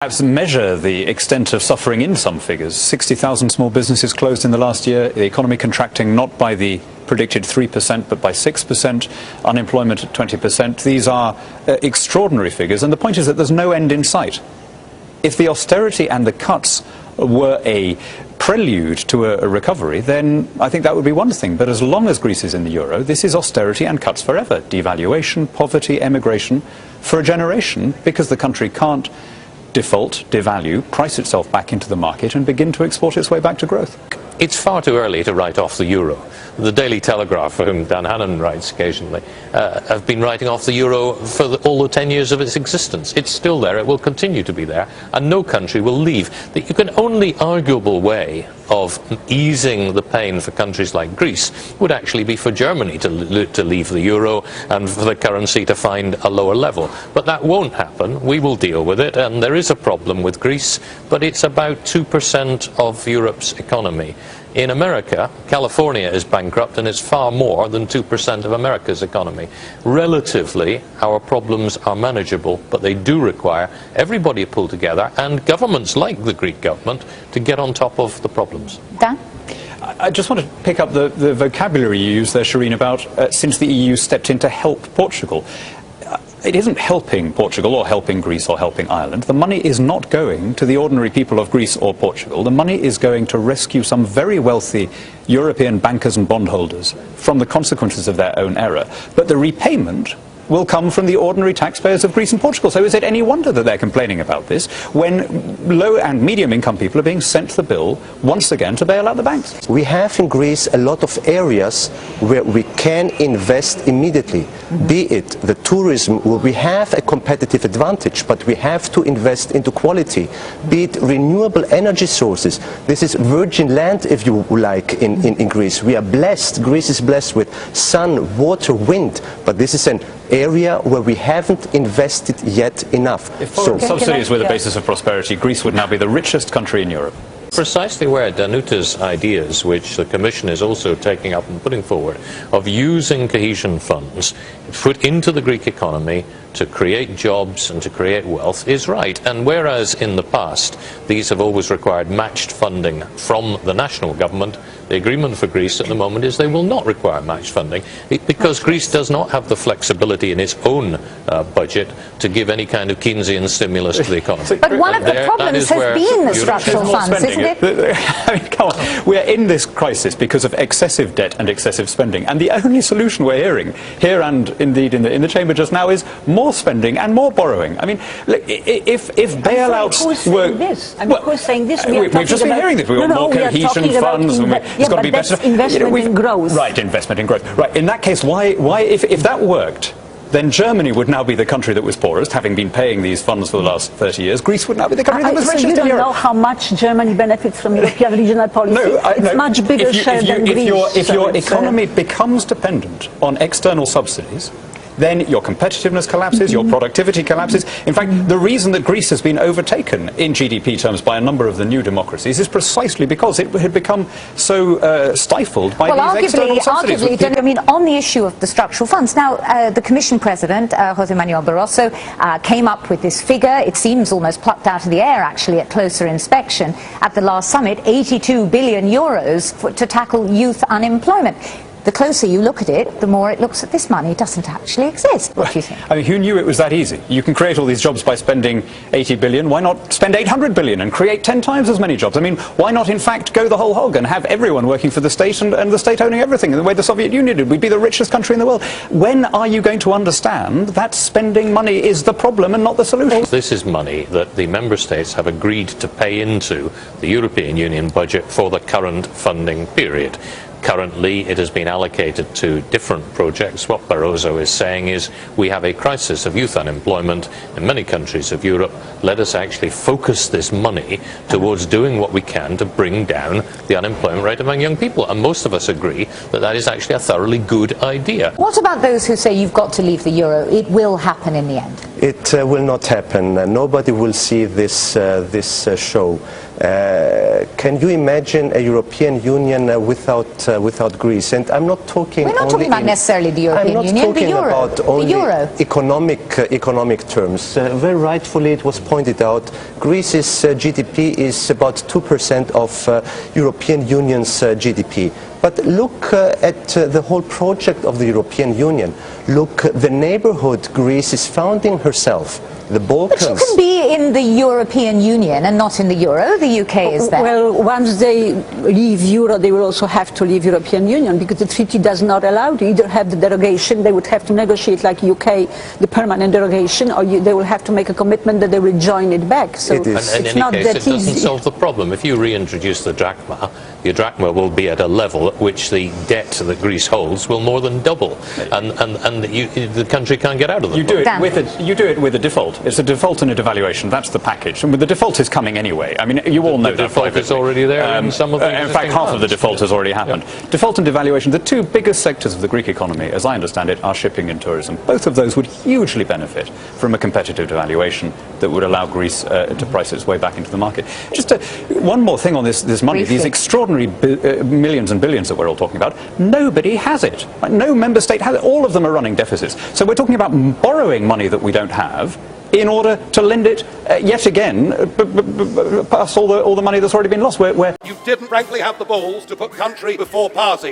Perhaps measure the extent of suffering in some figures. 60,000 small businesses closed in the last year, the economy contracting not by the predicted 3% but by 6%, unemployment at 20%. These are extraordinary figures, and the point is that there's no end in sight. If the austerity and the cuts were a prelude to a recovery, then I think that would be one thing. But as long as Greece is in the euro, this is austerity and cuts forever. Devaluation, poverty, emigration for a generation, because the country can't default, devalue, price itself back into the market and begin to export its way back to growth. It's far too early to write off the euro. The Daily Telegraph, for whom Dan Hannan writes occasionally, have been writing off the euro for all the 10 years of its existence. It's still there, it will continue to be there, and no country will leave. The only arguable way of easing the pain for countries like Greece would actually be for Germany to leave the euro and for the currency to find a lower level. But that won't happen. We will deal with it, and there is a problem with Greece, but it's about 2% of Europe's economy. In America, California is bankrupt, and it's far more than 2% of America's economy. Relatively, our problems are manageable, but they do require everybody to pull together, and governments like the Greek government to get on top of the problems. Dan? I just want to pick up the vocabulary you used there, Shireen, about since the EU stepped in to help Portugal. It isn't helping Portugal or helping Greece or helping Ireland. The money is not going to the ordinary people of Greece or Portugal. The money is going to rescue some very wealthy European bankers and bondholders from the consequences of their own error. But the repayment will come from the ordinary taxpayers of Greece and Portugal. So is it any wonder that they're complaining about this when low and medium income people are being sent the bill once again to bail out the banks? We have in Greece a lot of areas where we can invest immediately. Be it the tourism, where we have a competitive advantage, but we have to invest into quality. Be it renewable energy sources. This is virgin land, if you like, in Greece. We are blessed. Greece is blessed with sun, water, wind, but this is an area where we haven't invested yet enough. If subsidies were the basis of prosperity, Greece would now be the richest country in Europe. Precisely where Danuta's ideas, which the Commission is also taking up and putting forward, of using cohesion funds put into the Greek economy to create jobs and to create wealth is right. And whereas in the past these have always required matched funding from the national government, the agreement for Greece at the moment is they will not require matched funding because Greece does not have the flexibility in its own budget to give any kind of Keynesian stimulus to the economy. But one of the problems has been the structural funds, isn't it? I mean, come on. We're in this crisis because of excessive debt and excessive spending. And the only solution we're hearing, here and indeed in the chamber just now, is more spending and more borrowing. I mean, look, if bailouts were... Who's saying this? We've just been hearing this. We want more cohesion funds. It's got to be better. Investment in growth. Right, investment in growth. Right, in that case, why if that worked, then Germany would now be the country that was poorest, having been paying these funds for the last 30 years. Greece would now be the country that was richest in Europe. You don't know how much Germany benefits from European regional policy? No, it's much bigger share than Greece. If your economy becomes dependent on external subsidies, then your competitiveness collapses, your productivity collapses. In fact, the reason that Greece has been overtaken in GDP terms by a number of the new democracies is precisely because it had become so stifled by these external subsidies. Arguably, I mean, on the issue of the structural funds, now the Commission President, José Manuel Barroso, came up with this figure. It seems almost plucked out of the air, actually, at closer inspection at the last summit, 82 billion euros to tackle youth unemployment. The closer you look at it, the more it looks at this money. It doesn't actually exist. What do you think? I mean, who knew it was that easy? You can create all these jobs by spending 80 billion. Why not spend 800 billion and create 10 times as many jobs? I mean, why not, in fact, go the whole hog and have everyone working for the state and the state owning everything, the way the Soviet Union did? We'd be the richest country in the world. When are you going to understand that spending money is the problem and not the solution? This is money that the member states have agreed to pay into the European Union budget for the current funding period. Currently, it has been allocated to different projects. What Barroso is saying is we have a crisis of youth unemployment in many countries of Europe. Let us actually focus this money towards doing what we can to bring down the unemployment rate among young people. And most of us agree that that is actually a thoroughly good idea. What about those who say you've got to leave the euro? It will happen in the end. It will not happen. Nobody will see this show. Can you imagine a European Union without Greece? And I'm not talking We're not only talking about necessarily the European Union, I'm not talking about only the euro. economic terms. Very rightfully it was pointed out, Greece's GDP is about 2% of European Union's GDP. But look at the whole project of the European Union. Look, the neighborhood Greece is founding herself. The Balkans. But you can be in the European Union and not in the euro. The UK is there. Well, once they leave euro, they will also have to leave European Union, because the treaty does not allow to either have the derogation. They would have to negotiate, like UK, the permanent derogation, or they will have to make a commitment that they will join it back. So and in any case, it doesn't solve the problem. If you reintroduce the drachma will be at a level at which the debt that Greece holds will more than double, and the country can't get out of the You do it with a default. It's a default and a devaluation. That's the package. And the default is coming anyway. I mean, you all know that. The default is already there. In some of the in fact, half of the default has already happened. Yeah. Default and devaluation, the two biggest sectors of the Greek economy, as I understand it, are shipping and tourism. Both of those would hugely benefit from a competitive devaluation that would allow Greece to price its way back into the market. Just one more thing on this money, briefly. these extraordinary millions and billions that we're all talking about. Nobody has it. No member state has it. All of them are running deficits. So we're talking about borrowing money that we don't have in order to lend it yet again past all the money that's already been lost. You didn't frankly have the balls to put country before party.